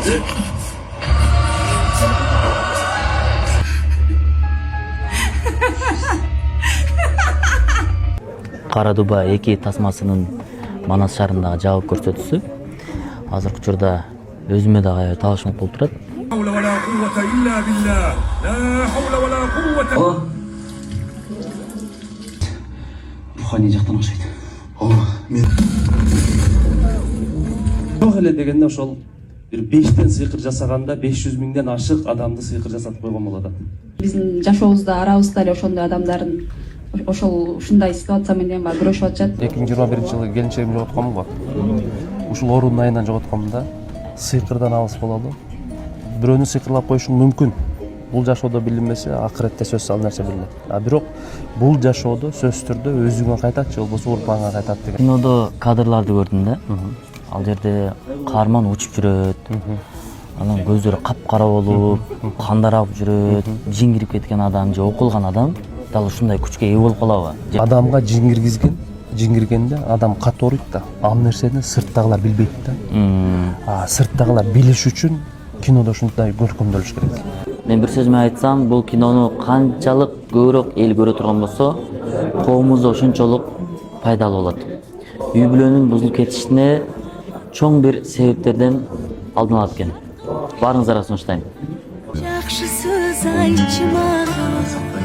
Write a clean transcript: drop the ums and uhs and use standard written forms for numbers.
Кара Дуба 2 тасмасынын Манас шаарындагы жабык көрсөтүүсү азыркы учурда өзүмө дагы аябай таалышмак болуп турат. Руханий жактан окшойт. Мен жок эле дегенде ошол бир 5тен сыйкыр жасаганда 500 миңден ашык адамды сыйкыр жасатып койгон болот. Биздин жашообузда арабызда эле ошондой адамдардын ушундай ситуация менен баягы күрөшүп атышат. 2021-жылы келинчегимди жоготконмун го. Ушул оорунун айынан жоготконмун да. Сыйкырдан алыс бололу. Бирөөнү сыйкырлап коюшуң мүмкүн. Бул жашоодо билинбесе, акыретте сөзсүз ал нерсе билинет. Бирок бул жашоодо сөзсүз түрдө өзүңө кайтат же болбосо урпаңга кайтат деген. Кинодо кадрларды көрдүм да. Ал жерде каарман учуп жүрөт. Анан көздөрү капкара болуп, кандарап жүрөт. Жин кирип кеткен адам же окулган адам дал ушундай күчкө ээ болуп калабы? Адамга жин киргенде адам катооруйт да. Ал нерсени сырттагылар билбейт да. Сырттагылар билиш үчүн кинодо ушундай көркөмдөлүш керек. Мен бир сөз менен айтсам, бул кинону канчалык көбүрөөк эл көрө турган болсо, коомубузда ошончолук пайдалуу болот. Үй бүлөнүн бузулуп кетишине чоң бир себептерден алдын алат экен. Баарыңыздарга сунуштайм. Жакшы сөз айтчы мага.